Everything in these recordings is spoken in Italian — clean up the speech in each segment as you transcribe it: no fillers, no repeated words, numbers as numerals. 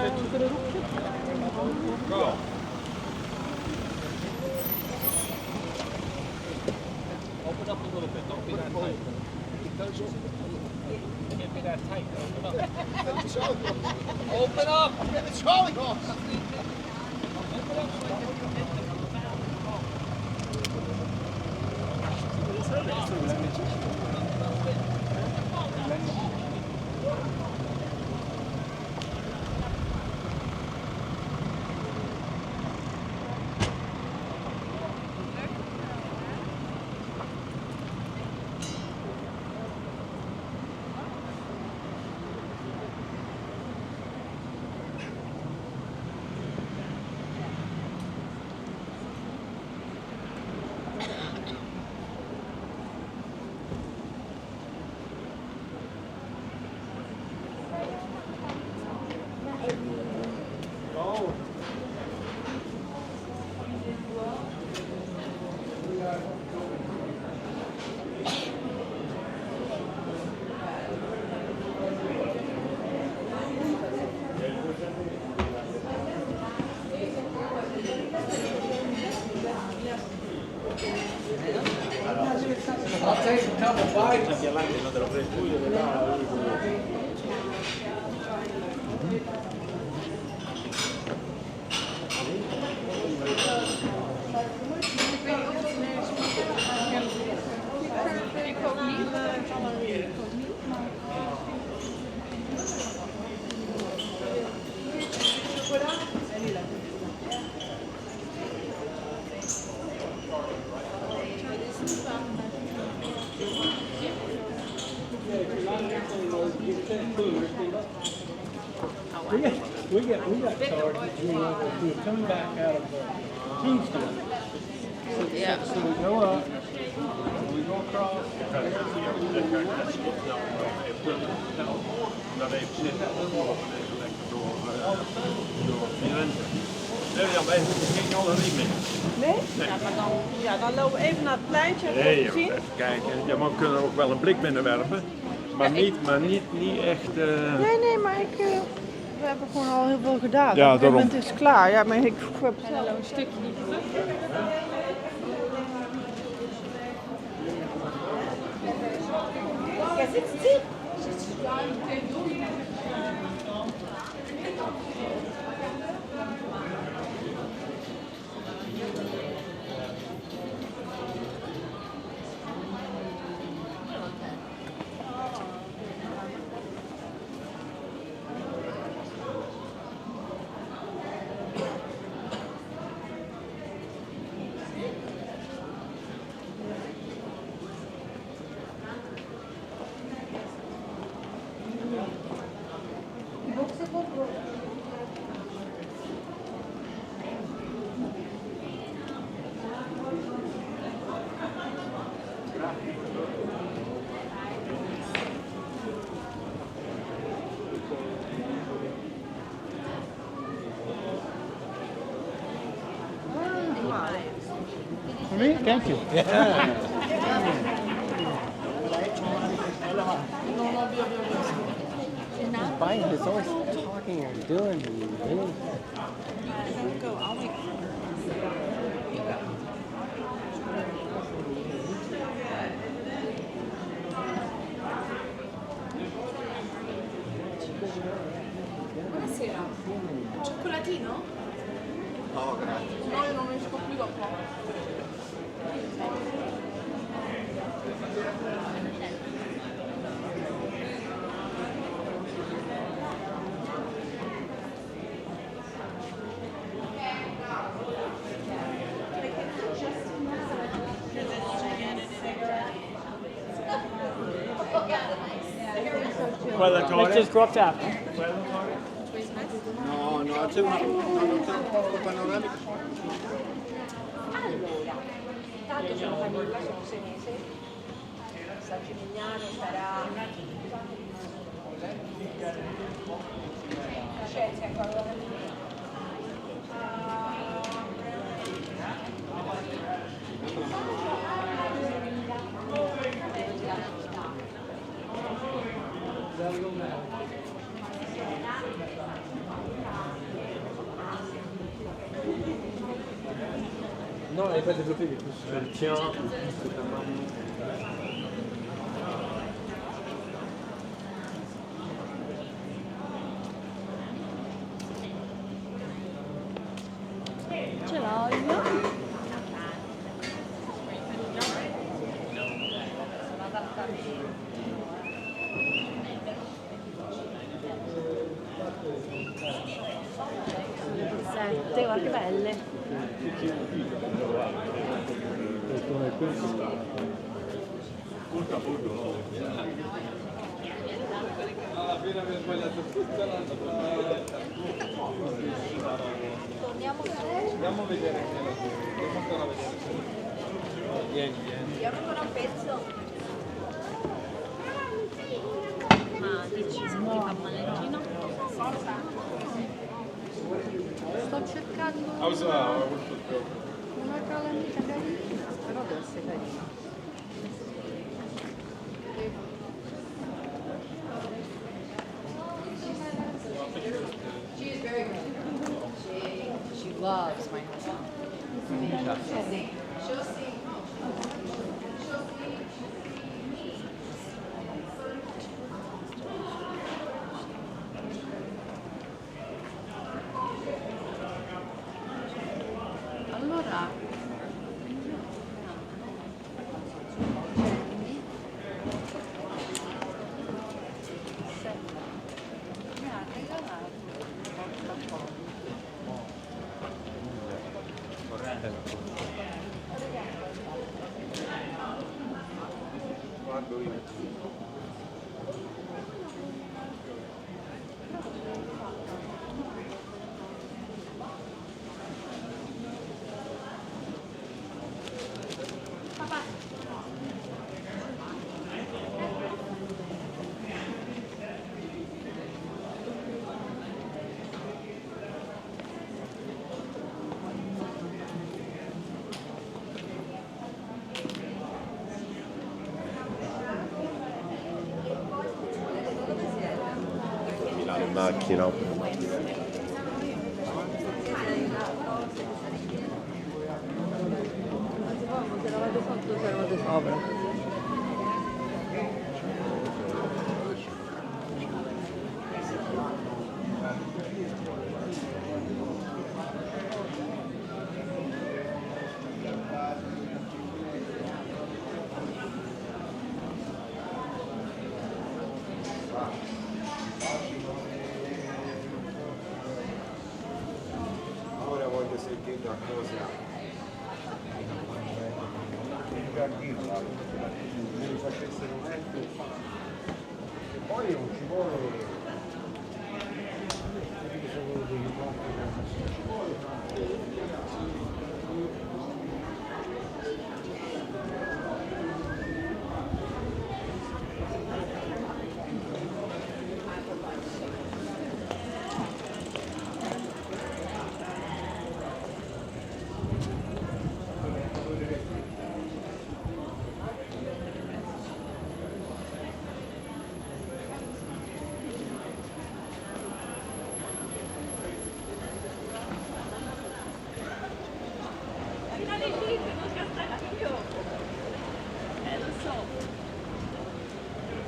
Open up a little bit. Don't be that tight. Can't be that tight. Open up. Get the Charlie horse. I'll take a couple bites. Hacia adelante, no te lo crees tuyo, de nada. We got charged. We were coming back out of Kingston. Yeah. So we go up, we go across. Nee? Ja, dan lopen we even naar het pleintje. Nee, Even zien. even kijken. Ja, maar we kunnen er ook wel een blik binnenwerpen. Maar niet echt... Nee, maar we hebben gewoon al heel veel gedaan. Ja, Op een gegeven daarom. moment is het klaar. Ja, maar ik heb zelf een stukje niet terug. For me? Thank you. Yeah. Biden is always talking or doing and doing. Buonasera. Cioccolatino? No, grazie. No, io non esco più dopo. Let's just go up top. No, c'è una foto panoramica. Allora, tanto sono famiglia, sono senese, San Gimignano sarà Scienza ancora la famiglia. Non, elle n'est pas développée, du coup. Je le tiens. Ce l'ho io. Sette, guarda che belle. Come questo. Alla fine abbiamo sbagliato tutta la... Andiamo a vedere che è la tua. Andiamo ancora a vedere. Vieni. Vediamo ancora un pezzo. Ma dici se ti fa maleggino? Sto cercando una calamita carina, però deve essere carina. She loves my husband. Allora, mi ha regalato un portafoglio. Guardo io. Milano in macchina. Se la vado sotto, se la vado sopra. Ora voglio sentire una cosa. Mi facessero mettere e poi non ci vuole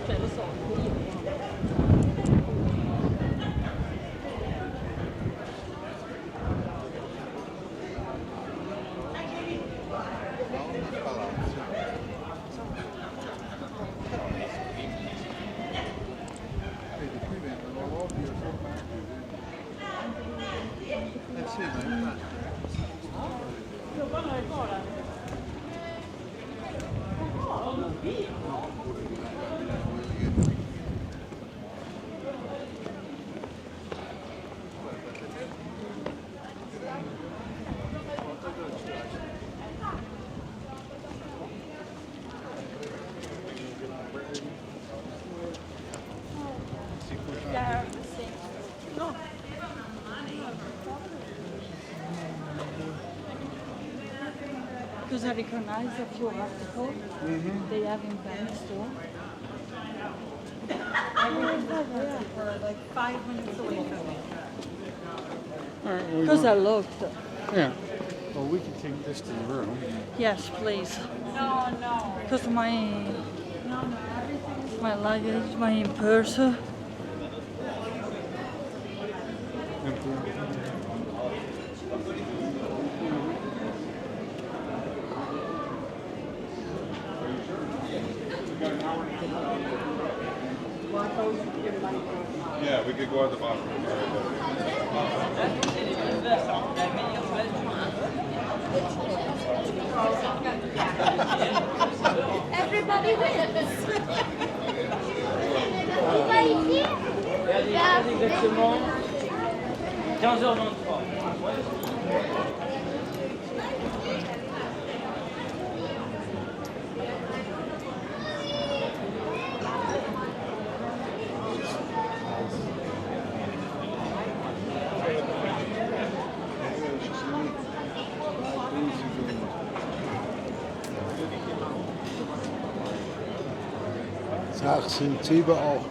Cioè, lo so, vedi qui vendono l'olio e formaggio. Sì, ma infatti. io qua non è cola. No. Because I recognize a few articles they have in Venice too. I recognize for like 5 minutes away from me. All right, well, Because I looked. yeah. Well, we can take this to the room. Yes, please. Because my luggage, my purse. Yeah, we could go at the bottom. Everybody wins. Exactement 15h23. Zachtste Tiber auch.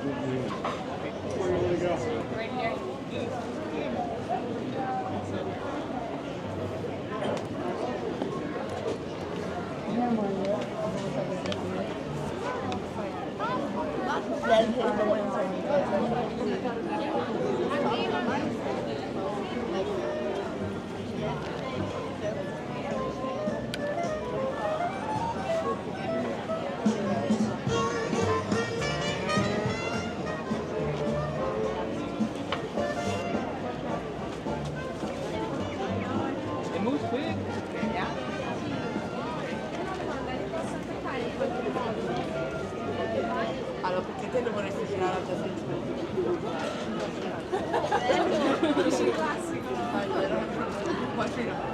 Allora, perché te lo vorresti girare la tua classico. Poi fino.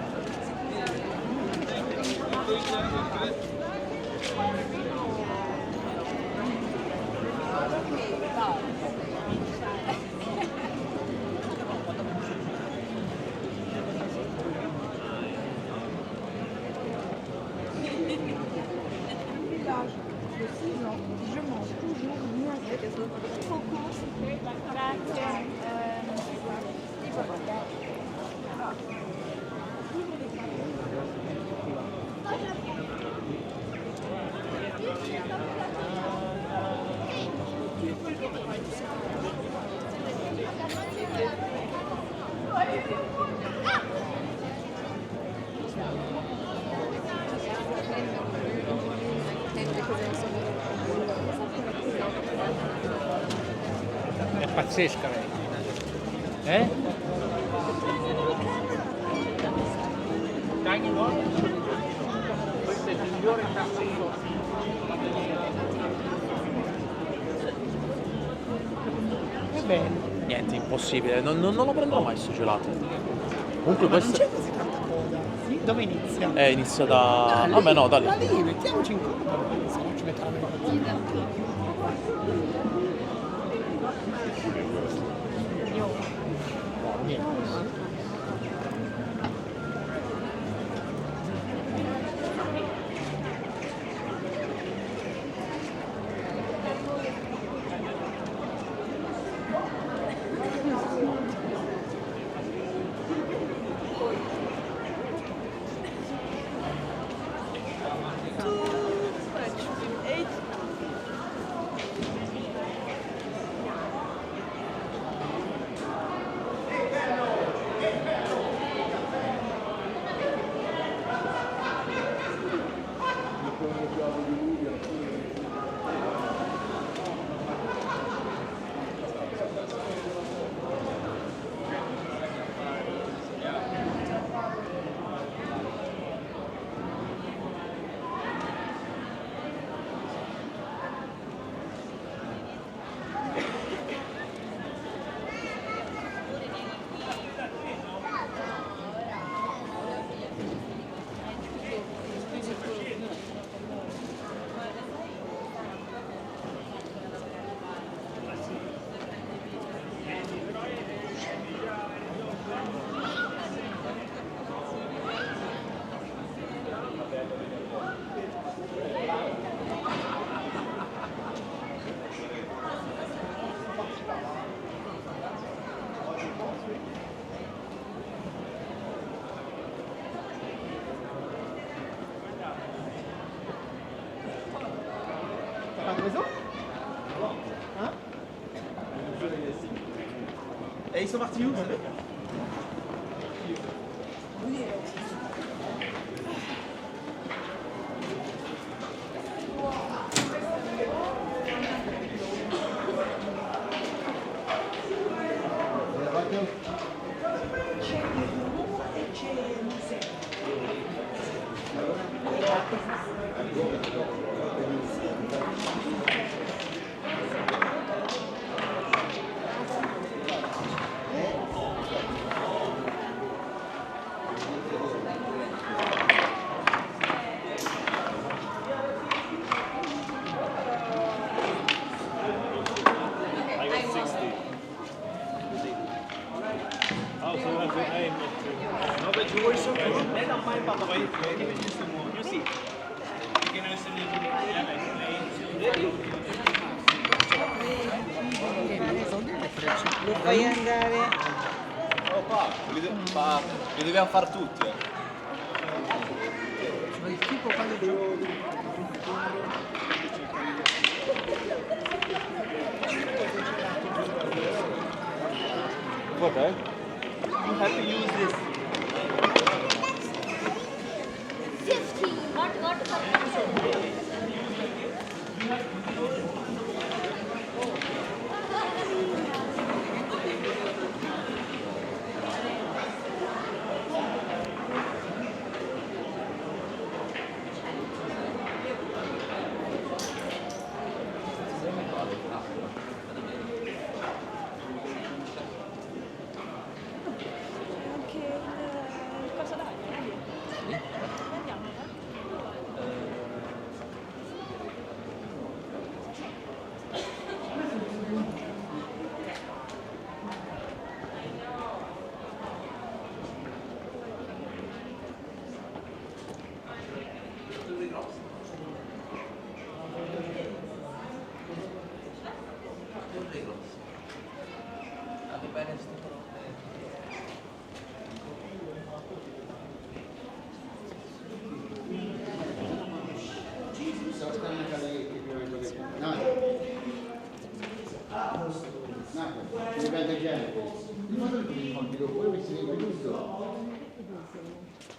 È pazzesca lei. Eh? Dai, no? Questo è il migliore tasto. Che bello. Niente, impossibile, non lo prenderò mai sto gelato. Comunque Ma non questo c'è così tanta coda. Sì? Dove inizia? inizia da... Vabbè no, da lì. Da lì, mettiamoci in coda. Se no ci metteranno in coda. sont partis où? Lo fai andare. Oh, li dobbiamo fare tutti. Ma il tipo quando devo... Vabbè. You have to use this. 50, not 50.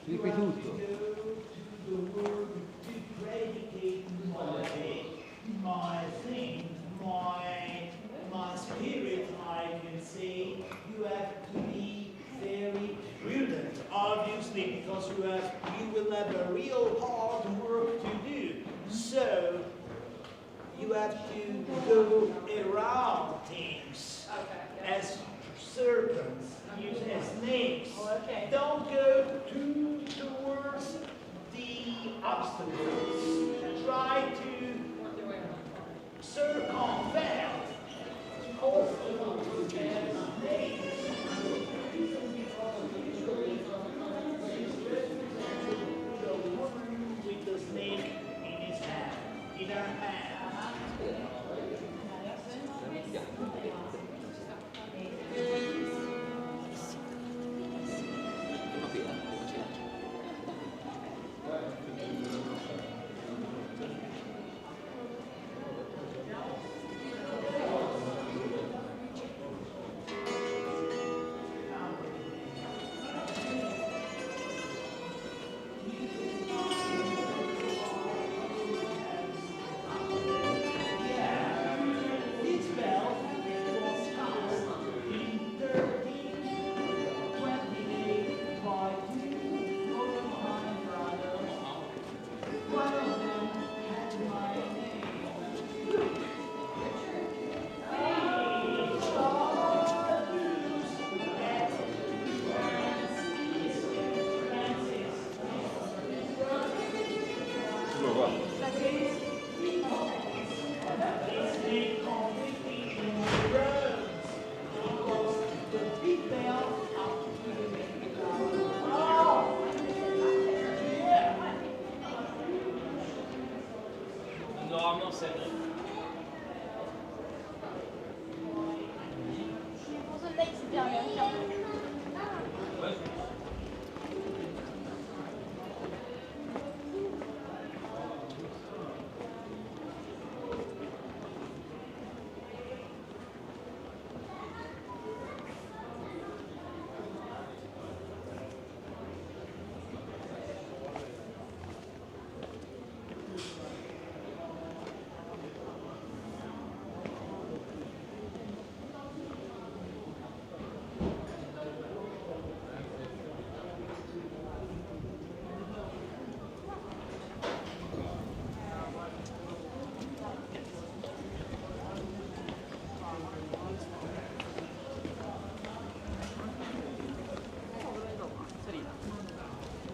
Ripetuto. My thing, my spirit, I can say, you have to be very prudent, obviously, because you will have a real hard work to do. So you have to go around things as serpents, as snakes. Don't go too towards the obstacles. Try to circumvent obstacles and snakes. The woman with the snake in her hand.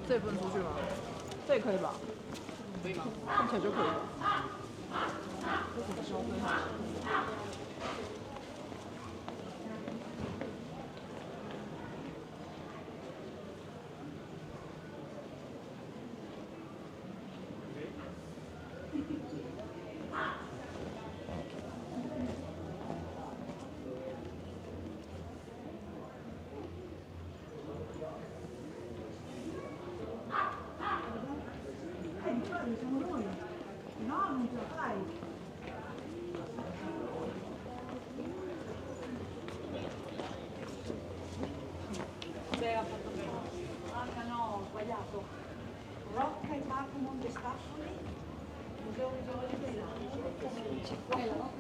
这分出去吗？这也可以吧？可以吗？看起来就可以了。这怎么消费？No, ho sbagliato. Rocca e Marco Montescafoli, Museo Regionale dell'Anno. Quella.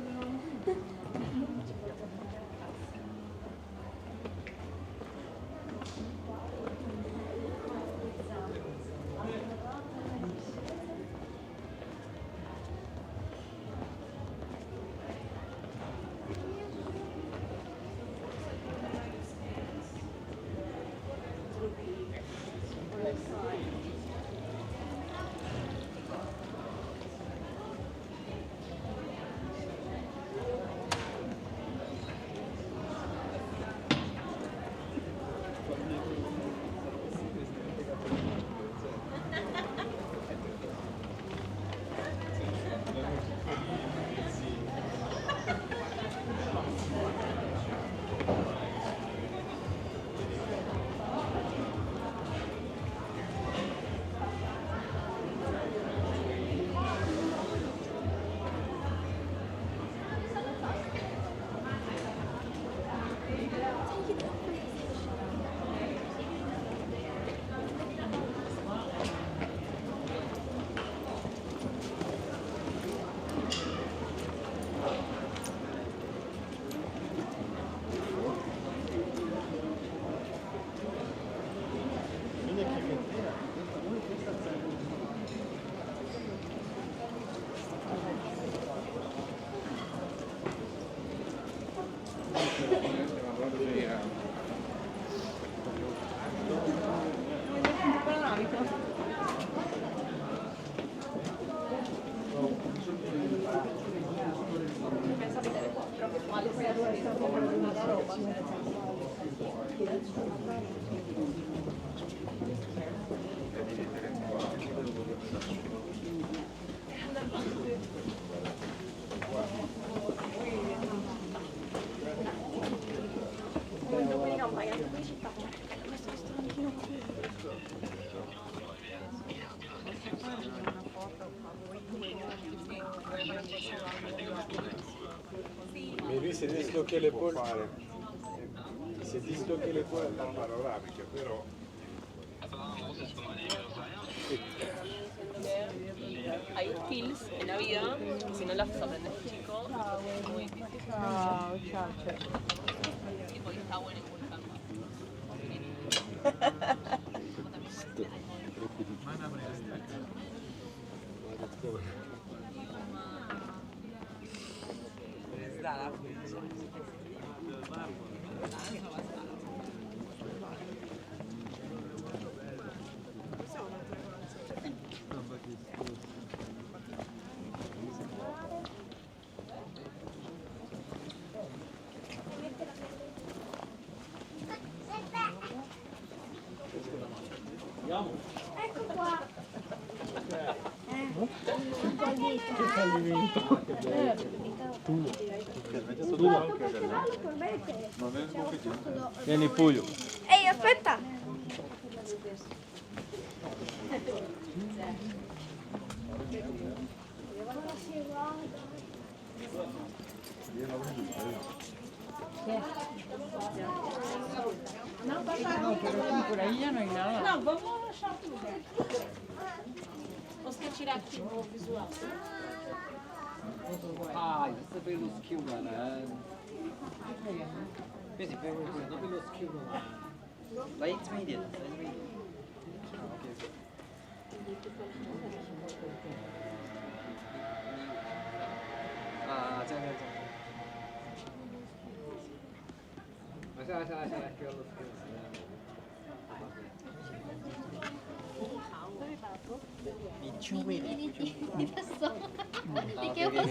Mais lui s'est disloqué l'épaule. Il s'est disloqué l'épaule dans panoramica, però. Hay skills en la vida, si no las aprendes chico, es muy difícil. Tipo, y está bueno inculcando. Ecco qua. Che fallimento. Vieni Puglio. Ehi, aspetta! No, por ahí ya no hay nada. No, vamos a lasciar tutto. Posso tirar aqui o visual? Ah, questo per lo schiuma, Questi per lo schiuma. Vai in media, Ah, già. Ma sai che ho lo schiuma. 你的手，你给我下，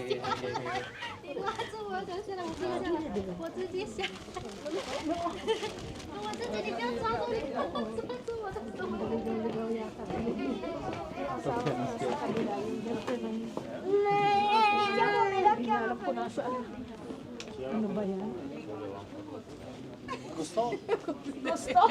你拉住我的下来，我坐下来，我自己下来，我自己，你不要抓住，你不要抓住我的手。Gustò? Gustò.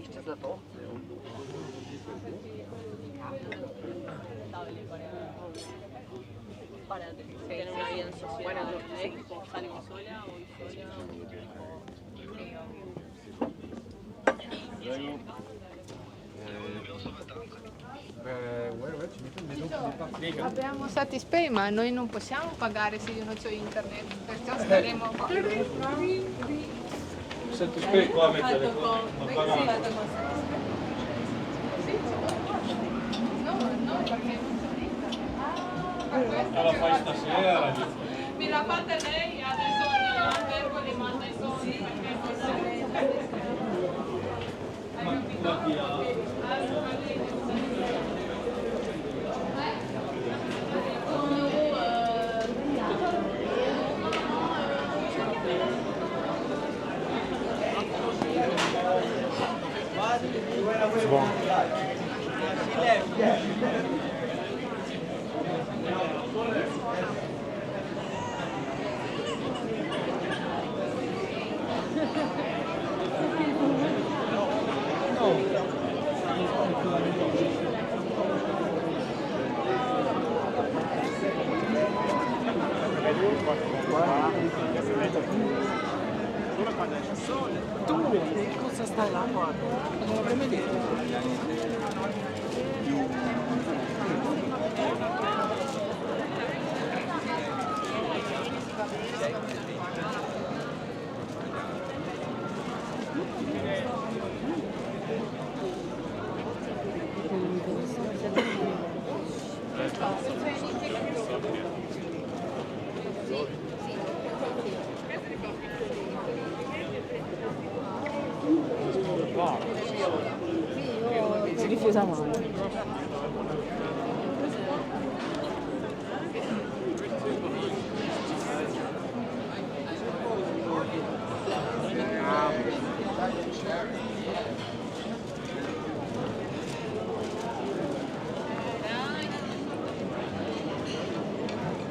İşte zato. Tiene una vida en sociedad. Salimos sola o Abbiamo Satispay, ma noi non possiamo pagare se io non ho internet, perciò staremo qua. Satispay qua mettere qua, ma pagato. No, perché non c'è internet. La fai stasera la Me l'ha fatta lei, adesso Albergo le manda i soldi perché Tu cosa stai lavorando? Non l'avrei mai detto. si rifiuta mai.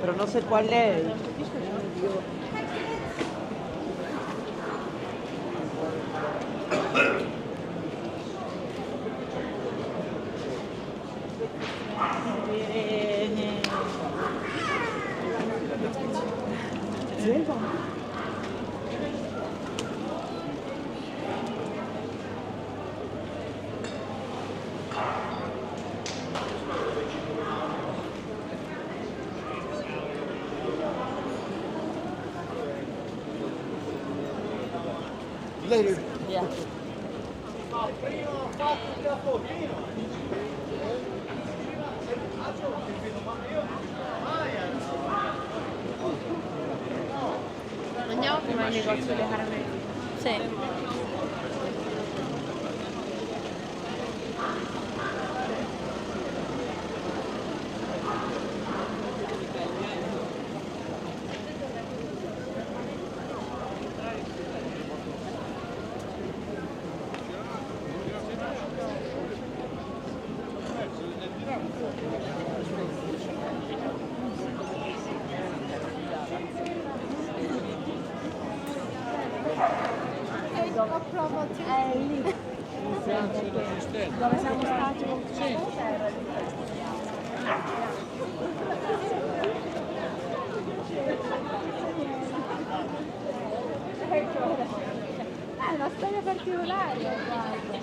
Pero no sé cuál es. Later. Yeah. Andiamo prima al negozio delle caramelle. Sì. È lì. Dove siamo stati? Sì. È una storia particolare, guarda.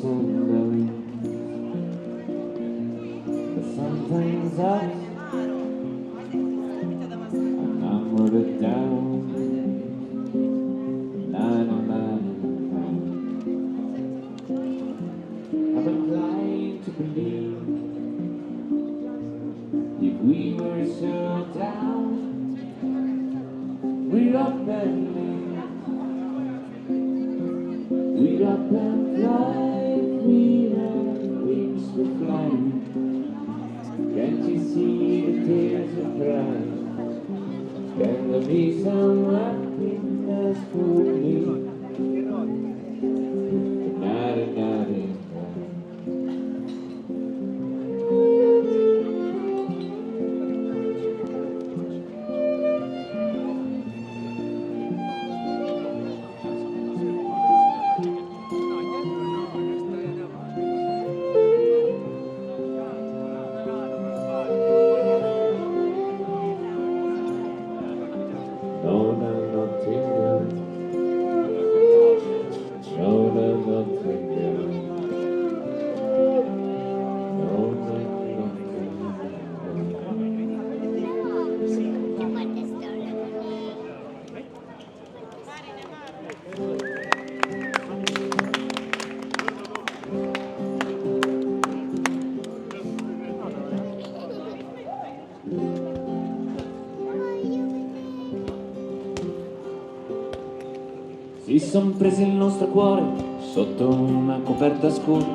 sandals. But sometimes I'm rooted down. I'm inclined to believe if we were so down, we'd up and live, we'd up and fly, we'd have wings for flying. Can't you see the tears of pride? Can there be some happiness for me? Not enough. Si son presi il nostro cuore sotto una coperta scura,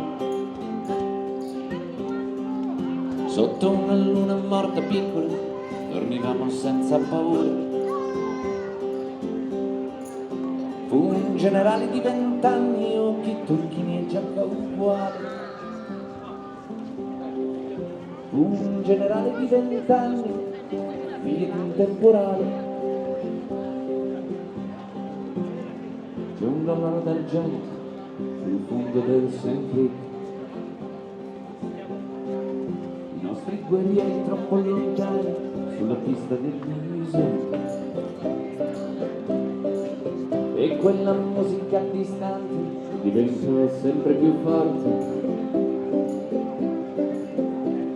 sotto una luna morta piccola, dormivamo senza paura. Fu un generale di 20 anni, occhi turchini e giacca uguale. Fu un generale di 20 anni, figlio di un temporale. Giungavano d'argento sul fondo del Saint-Cric. I nostri guerrieri troppo lontani sulla pista del viso. E quella musica distante diventò sempre più forte.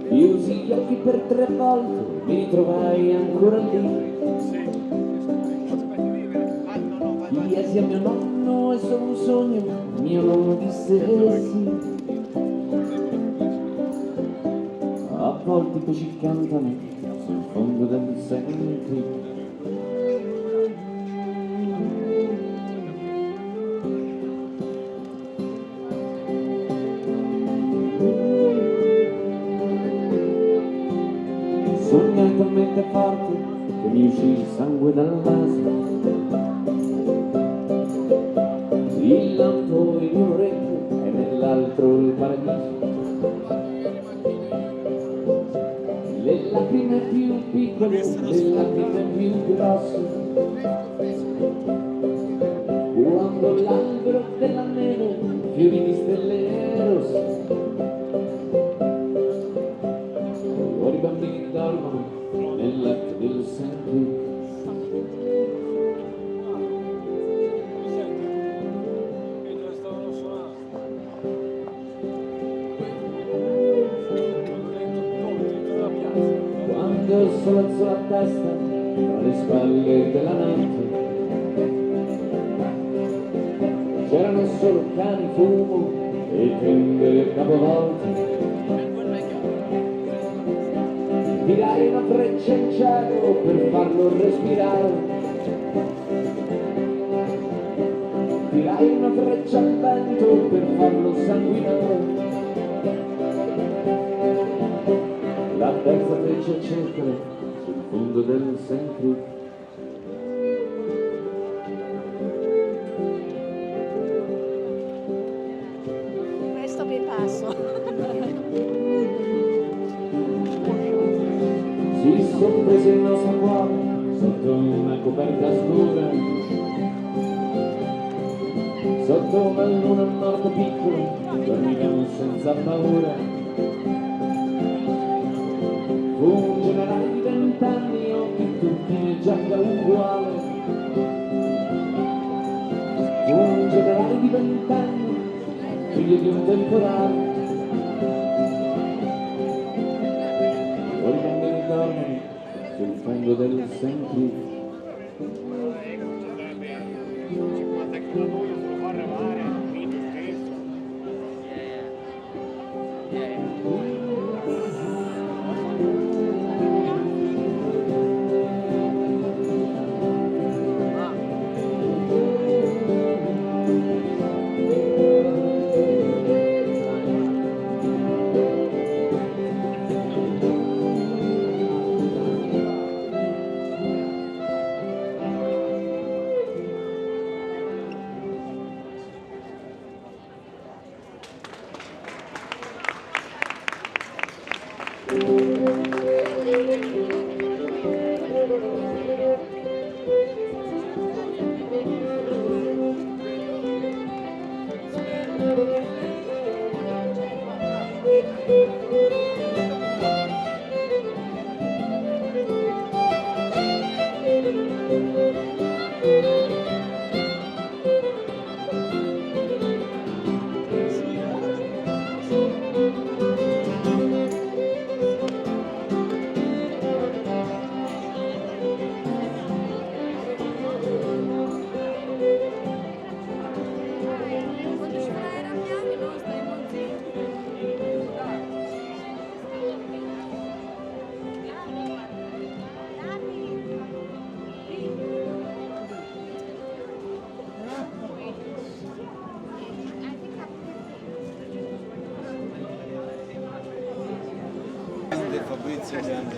Chiusi gli occhi per 3 volte, mi ritrovai ancora lì. Chiesi a mio nonno, è solo un sogno, mio nonno disse sì. A volte i pesci cantano sul fondo del Saint-Cric. Sognai talmente forte che mi uscì il sangue dal naso. Il lampo in un orecchio e nell'altro il paradiso. Le lacrime più piccole, le lacrime più grosse. Quando l'albero della neve fiori di stelle rosse. Ora i bambini dormono nel letto del Saint-Cric. Solo alzò la testa tra le spalle della notte. C'erano solo cani, fumo e tende capovolte. Tirai una freccia in cielo per farlo respirare. Tirai una freccia al vento per farlo sanguinare. La terza freccia cercare sul fondo del Saint-Cric. Questo mi passo. Si son presi il nostro cuore sotto una coperta scura, sotto una luna morta piccola, dormivamo senza paura. Fu un generale di 20 anni, occhi tutti e giacca uguale. Fu un generale di 20 anni, figlio di un temporale. Ora i bambini dormono sul fondo del St. Kitts.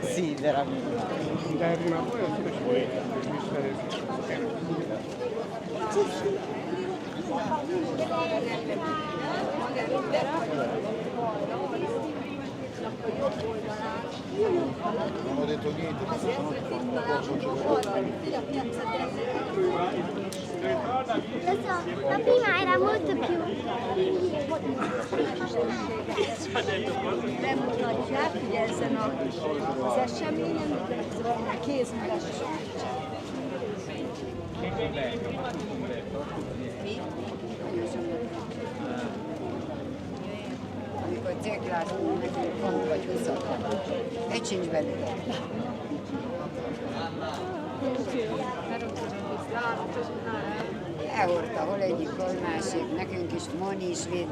Sì, veramente. Dai, prima o poi poi Non ho detto niente, ma la prima era molto più... Nem mutatják, ugye ezen az eseményen, a kézműves. Amikor cékláztunk, nekünk pont vagy 20. Egy sincs belőle. Elhordta, hol egyik, hol másik, nekünk is Moni is véd.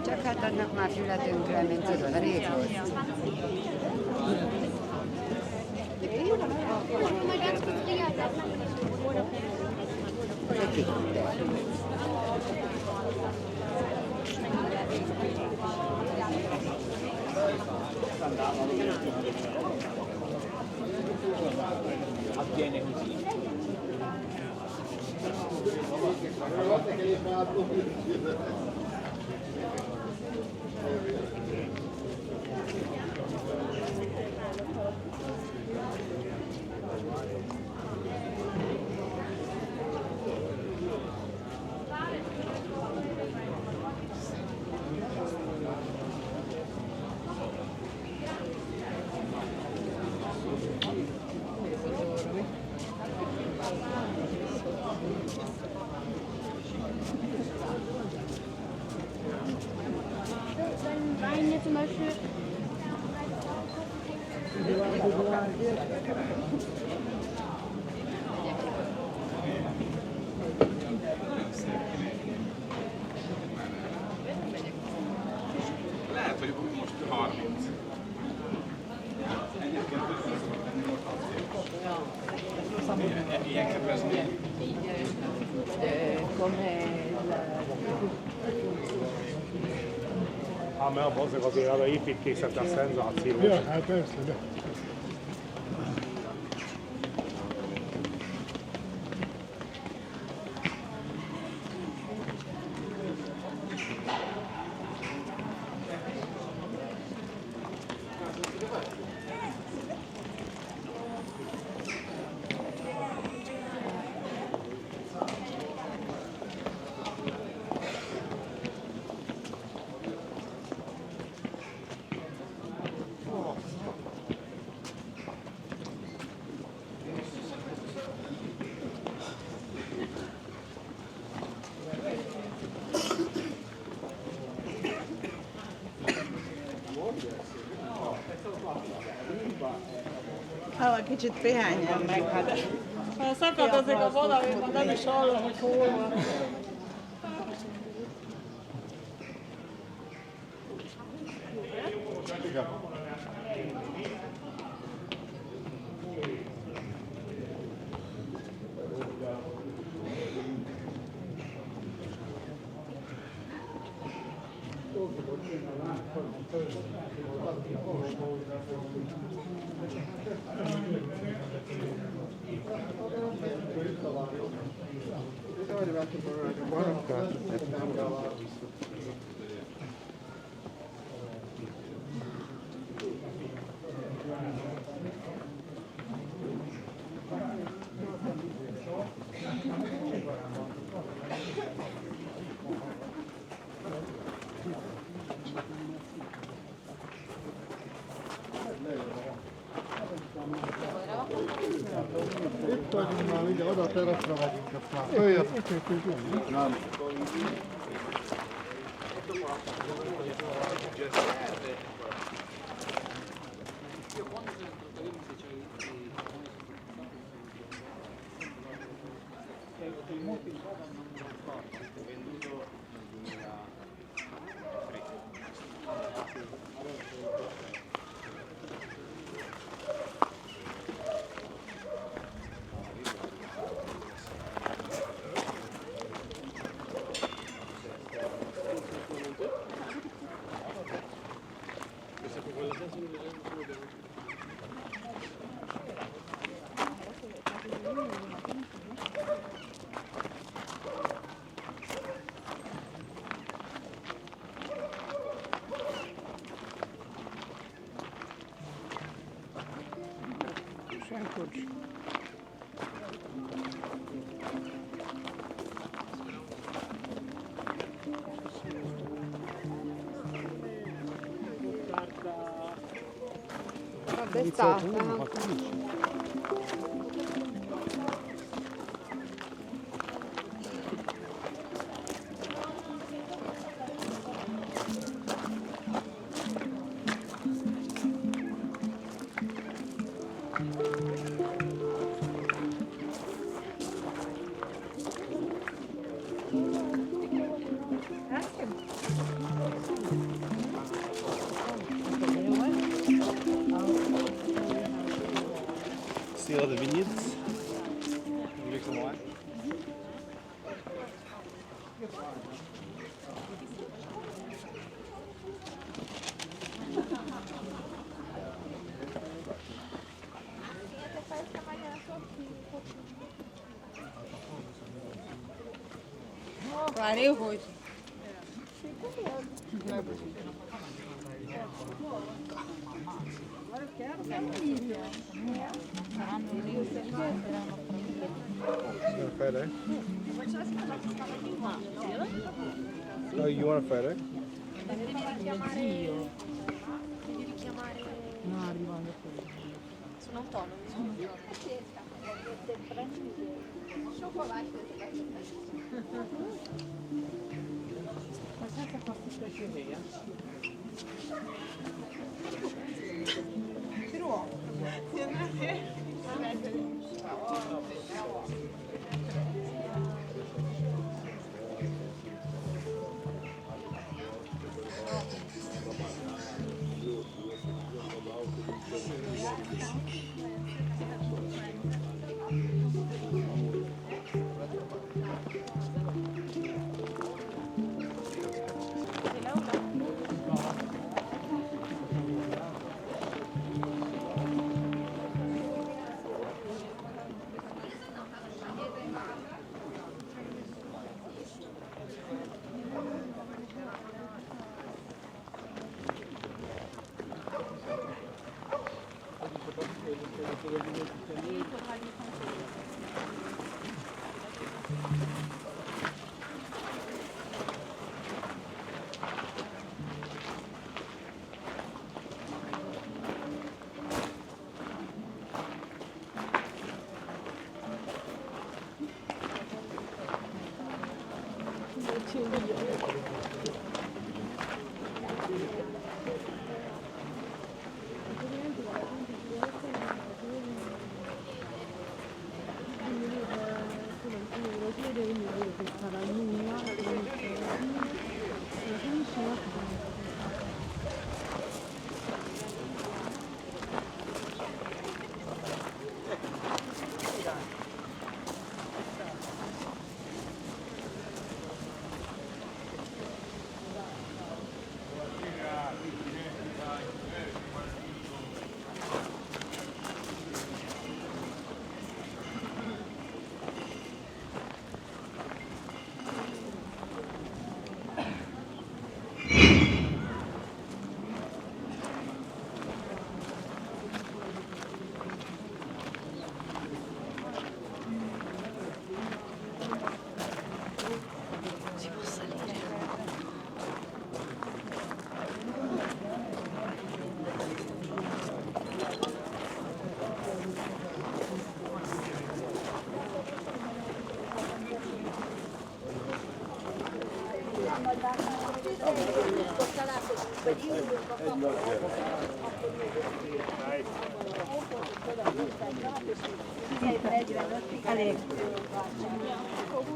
Csak hát annak már fületünkre ment, tudod, a rég volt. Majd ganz kurz Riad. Avviene così. Wein hier zum Beispiel. lehet, hogy most 30. Ilyen kedvezmény. Hát mert azért az építészet a szenzáció. Ja, hát persze, de. Ha, kicsit pihenjen meg, hát. Ha szakadozik a vonalban, nem is hallom, hogy hol van. Itt vagyunk már, ugye oda a teraszra megyünk, aztán följött. Nem. See all the vineyards? You look some wine? Várj, hogy... Photo? Oh, you want a photo? No, arrivando qui. Sono autonomi. Elég.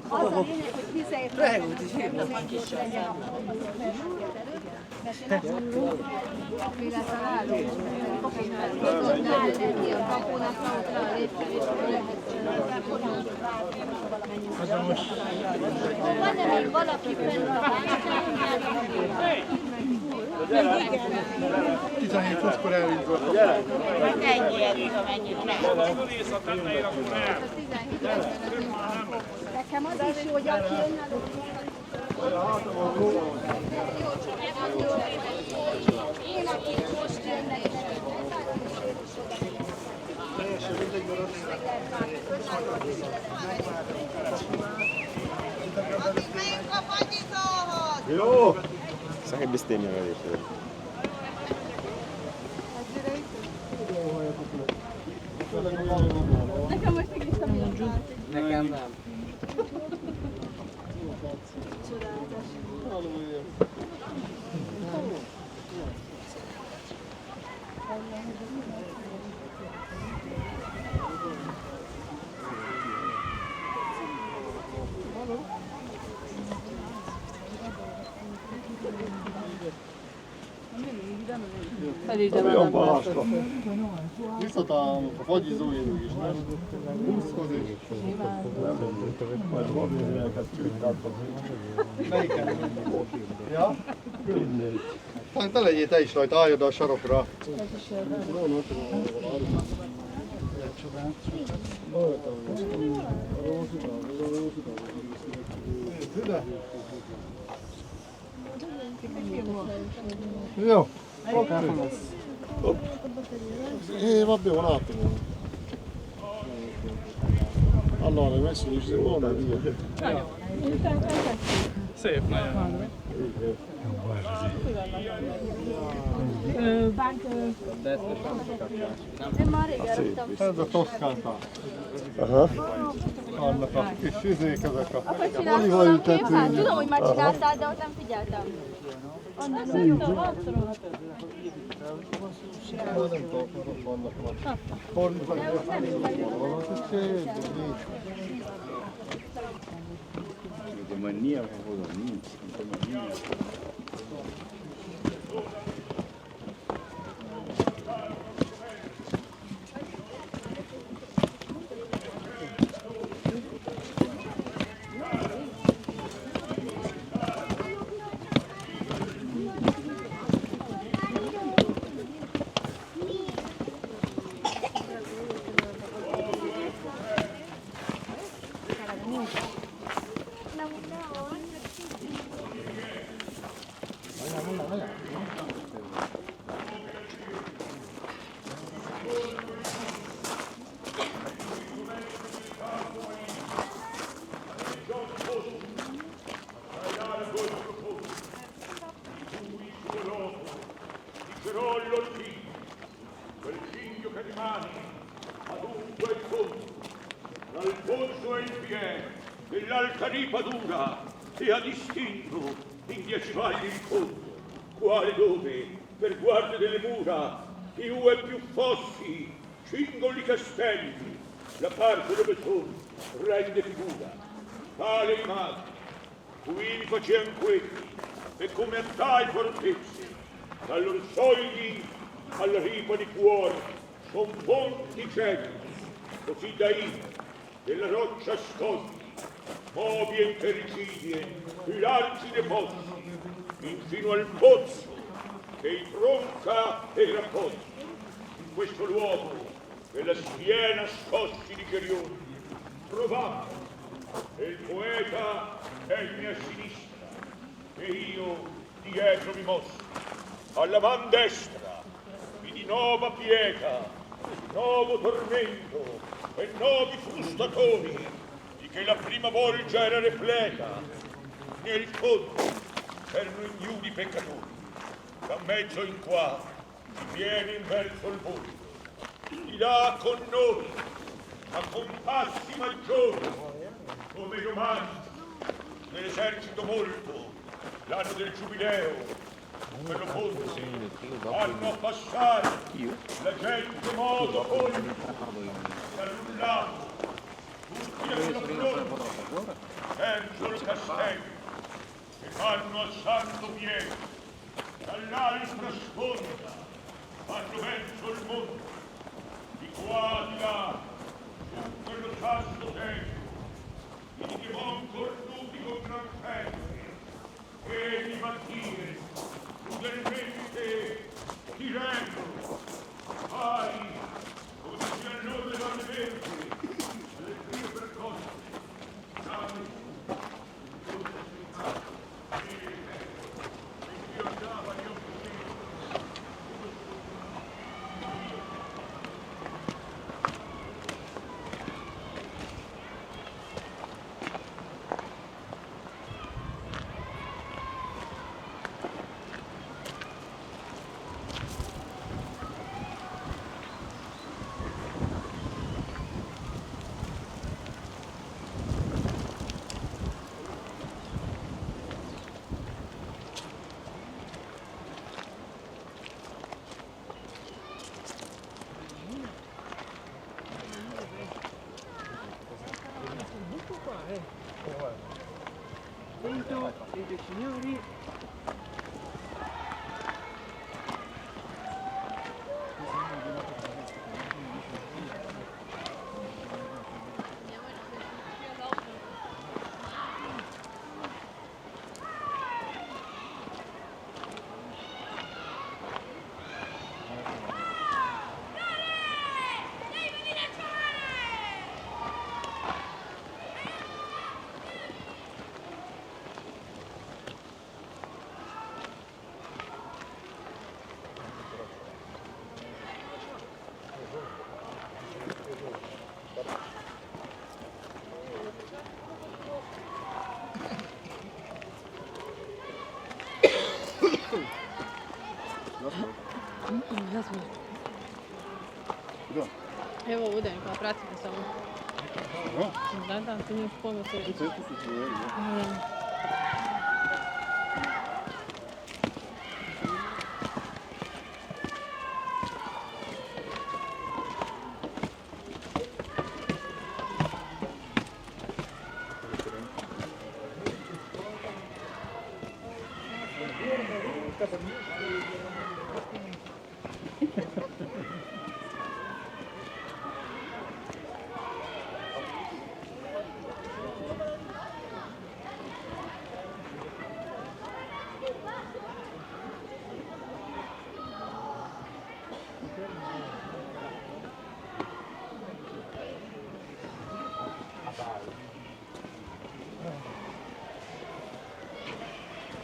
Az a lényeg, hogy 17 Van-e még valaki fenn a 17 fokor elindult. Ennyi elég, amennyit Nekem az is, hogy aki jön én, aki most jönnek, Jó! Sa che bestemmia aveva detto? nekem most mégis nem. Nekem nem. Olyan baláska. Visszatalálom a fagyizóénő is, nem? Húszkodik. Melyiken? Ja? Te legyél te is rajta, álljad a sarokra. Jó. Vabbè, un attimo. Allora, hai messo il secondo via. Szép nagyon. Én már régen rúgtam. Ez a toszkánta. Aha. Annak a kis izék, ezek a olivaültetők. Tudom, hogy már csináltál, de ott nem figyeltem. Annak szerintem arcról. Nem tudom, ott vannak már. Fordítva, Mania, nincs. L'Alfonso è il piede dell'Alcanipa dura e ha distinto in 10 valli il conto, quale dove, per guardia delle mura, più e più fossi, cingoli castelli, la parte dove sono rende figura. Tale immagine, qui mi facean quelli, e come a tai fortezze, dal loro sogli alla ripa di cuore, son fonti cieli, così da io, della roccia scogli, movi intercidie, lanci de fossi, infino al pozzo, che i tronca e raccoglie. In questo luogo, della schiena scossi di Cherione, provate, e il poeta è il mia sinistra, e io dietro mi mosso. Alla man destra, vidi nova piega, nuovo tormento, e novi frustatori, di che la prima volgia era repleta. Nel fondo erano ignudi peccatori. Da mezzo in qua si viene in verso il volto. Di là con noi, a compassi maggiori, come i romani, nell'esercito molto, l'anno del giubileo, quello fondo, fanno passare la gente modo ogni s'arrullava, tutti a fronte, dentro il castello, e fanno al santo piede, dall'altra sponda, fanno verso il mondo, di qua di là, su quello sasso tempo, i demon cornuti con gran fede, e di mattine, crudelmente, ti reggo, vai, come sia il nome dalle verdi, alle prime percosse, dai, io andava, io Sento, signori. Evo ovdje, pa pratite samo. Da, tu mi puno se...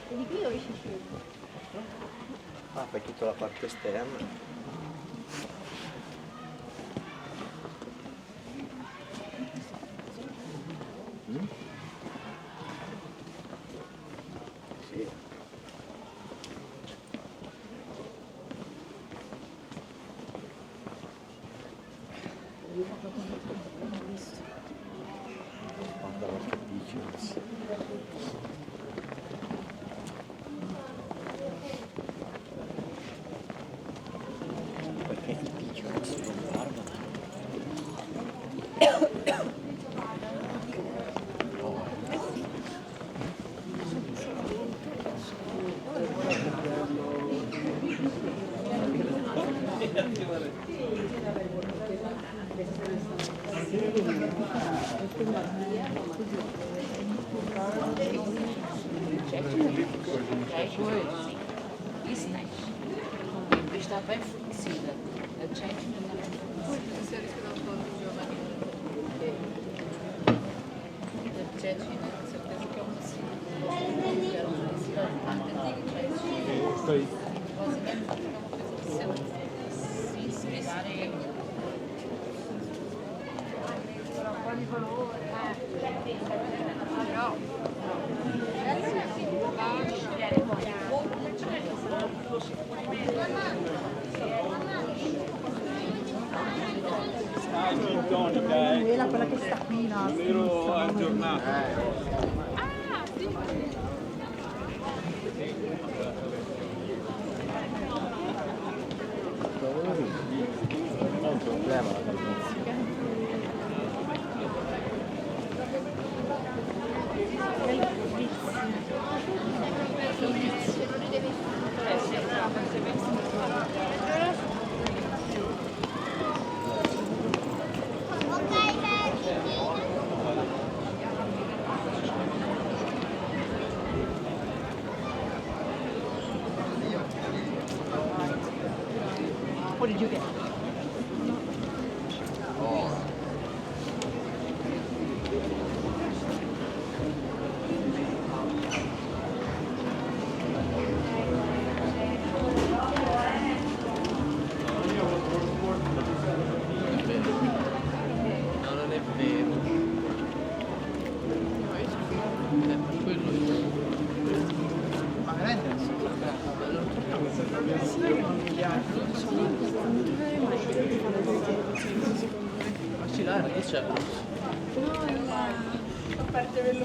E di qui dove si scende? Ah, fai tutta la parte esterna. Sì. Guarda che dici. Está bem flexível. A change não é flexível. A change com certeza que é uma sim. Que era uma felicidade antiga change. Basicamente é uma coisa que se calhar Quali valore? Quella che sta qui, no? Non ero aggiornato. problema dall'inizio. What did you get? No, non è vero. Ma veramente non so. Vacillare, che c'è? A parte quello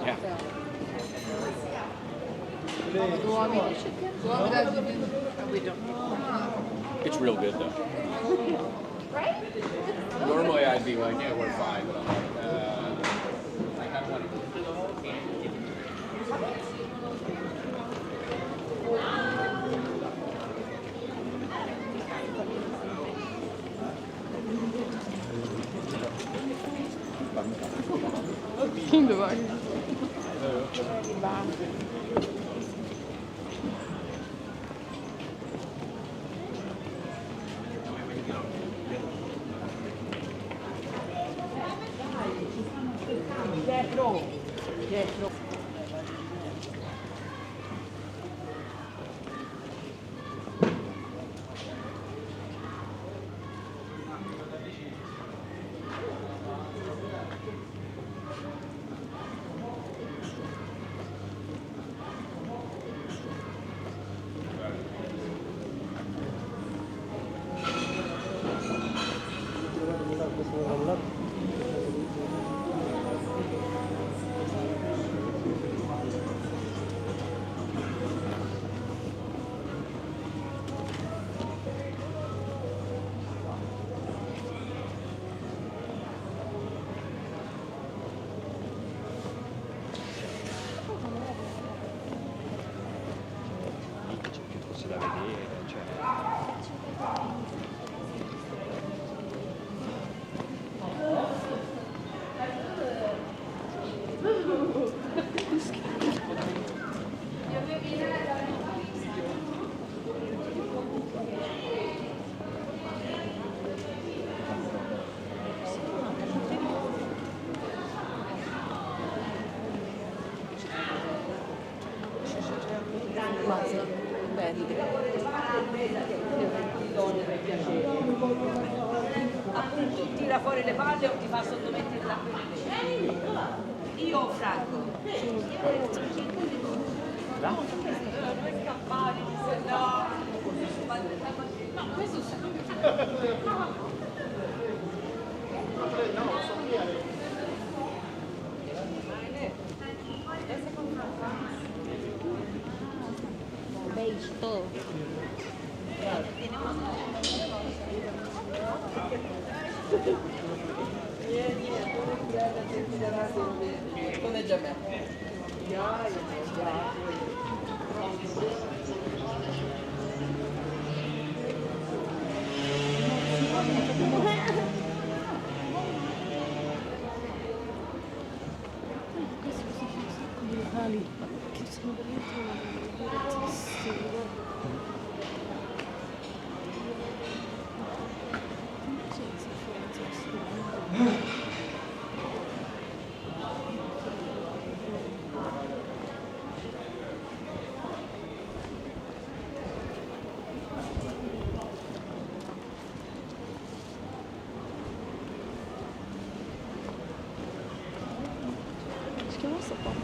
Yeah. It's real good though. Normally I'd be like, yeah, we're fine, but I'm like, I kind of want to. Kim dove? dietro. Dietro. Da vedere, cioè. Appunto, tira fuori le palle o ti fa sottomettere la pelle. Io o Franco? No, due scappati, no. No, questo Beige todo. Come già me. Acho que eu não suporto.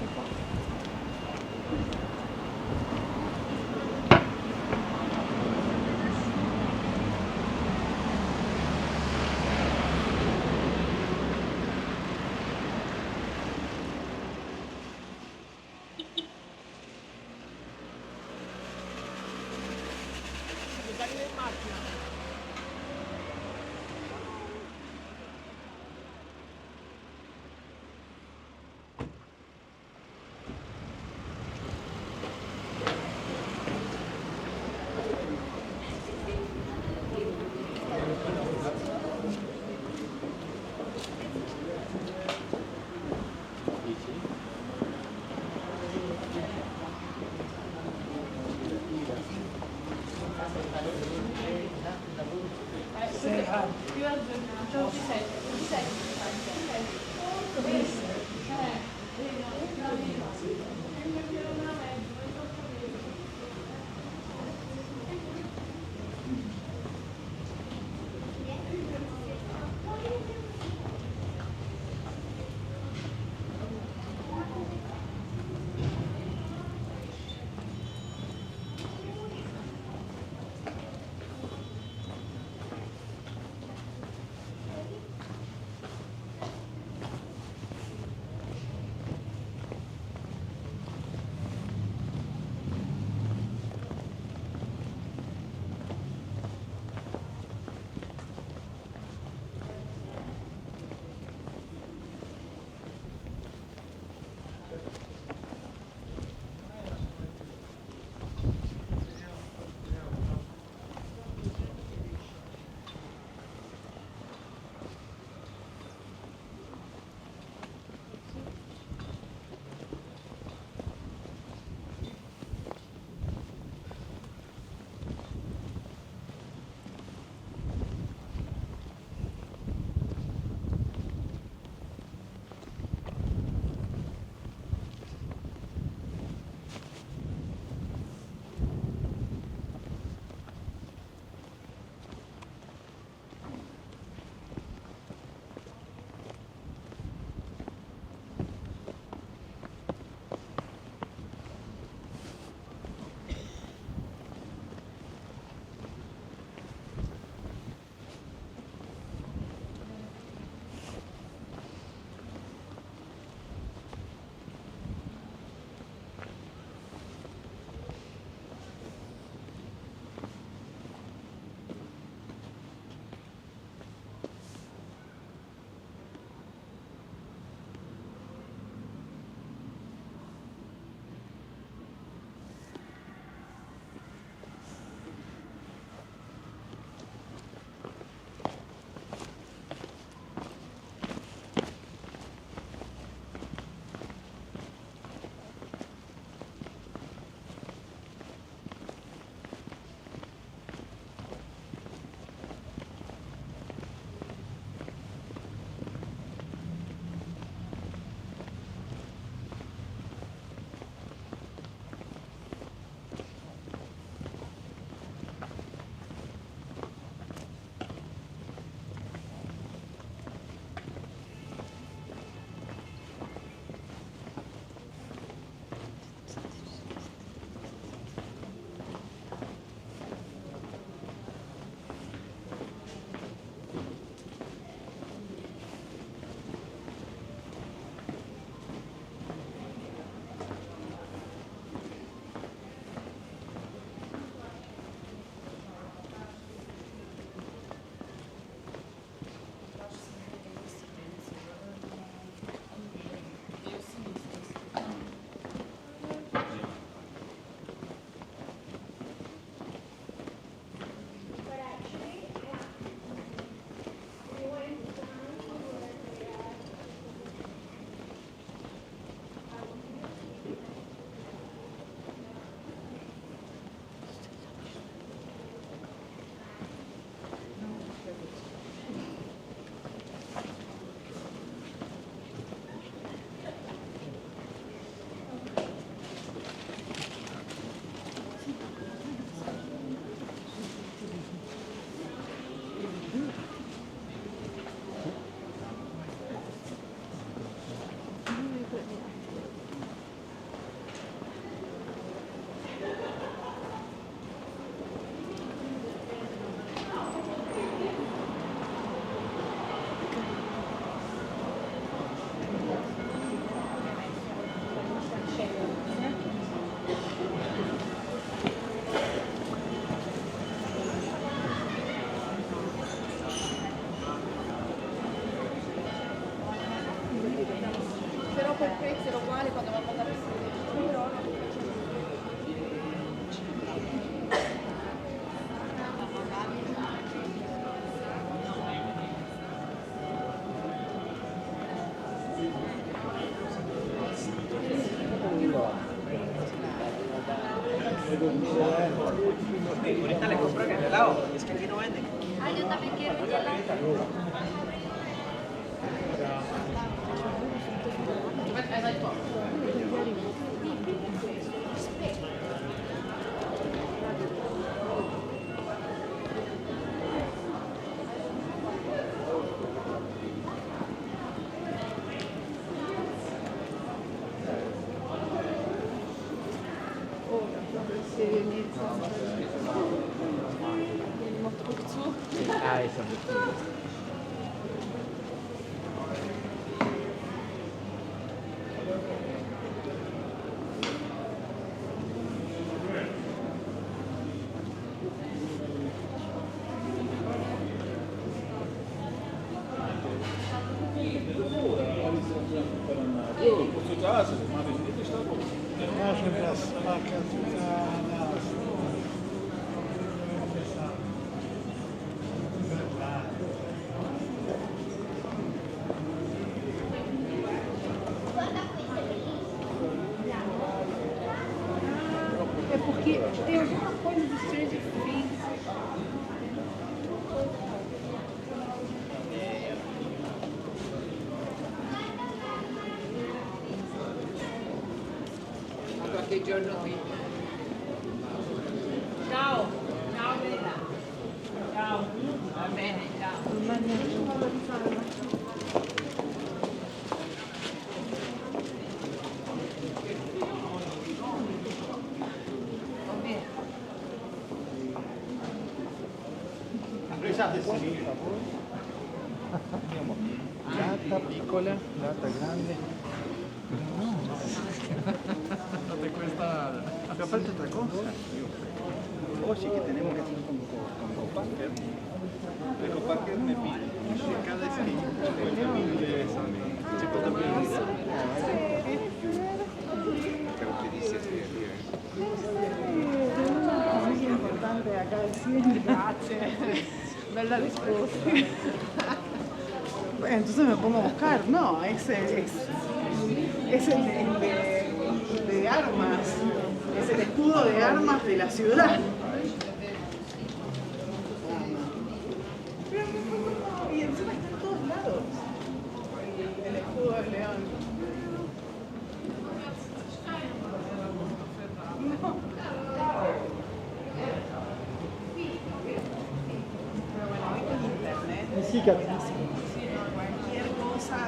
Ahorita le compran el helado, es que aquí no venden. Ah, yo también quiero un helado. Ah, eso es. É porque tem alguma coisa do Stranger Things. Qualche giorno qui. Ciao, ciao Bella. Ciao. Va bene, ciao. Lata piccola, lata grande. No te cuesta. Pero aparte otra cosa. Oye, que tenemos que hacer con Copacker. El Copacker me pide de cada esquina 50 mil. Pero te dice È molto importante acá decir grazie. Bella risposta. Bueno, entonces me pongo a buscar. No, es el de armas. Es el escudo de armas de la ciudad. Y encima está en todos lados. El escudo del león. No. Pero bueno, hoy con internet. Sí, capísimo. Cualquier cosa.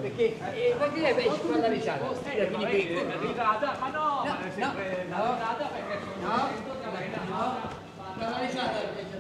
Perché vuol dire che ci fa la risata, risata, ma no, ma è sempre una risata perché sono la risata perché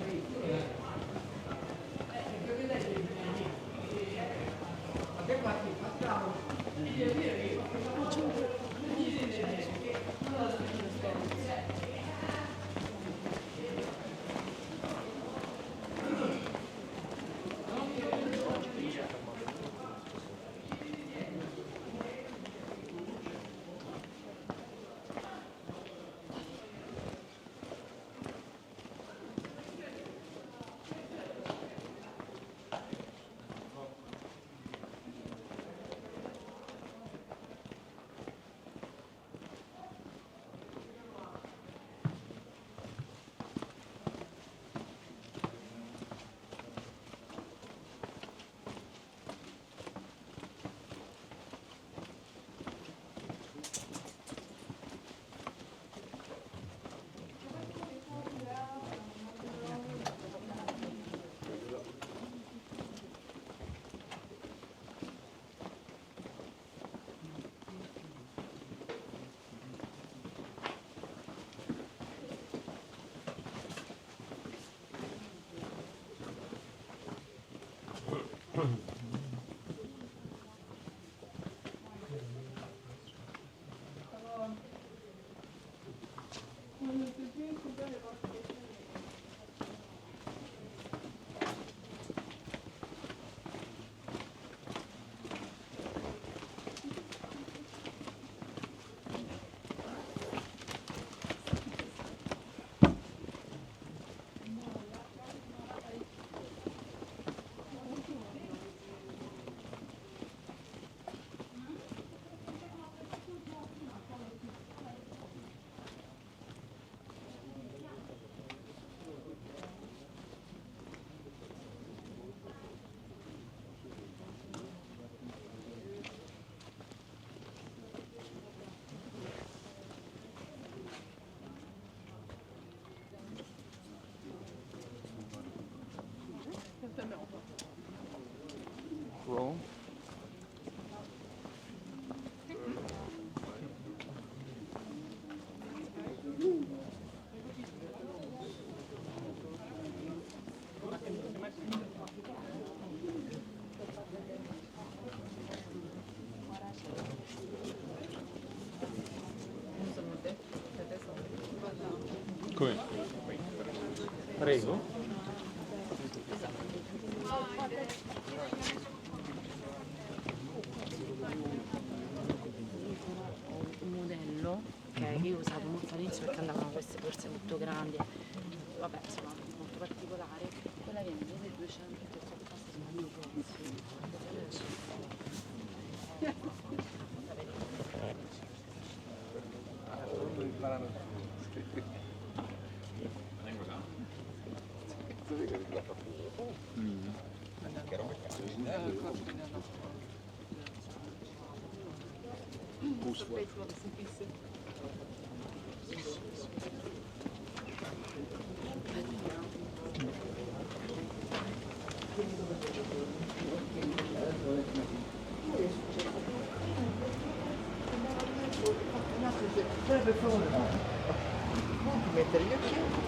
Roll. Come? Prego. Un modello che io usavo molto all'inizio perché andavano queste borse molto grandi, vabbè insomma molto particolare, quella viene 1200 e sono due per favore, mettere gli occhiali.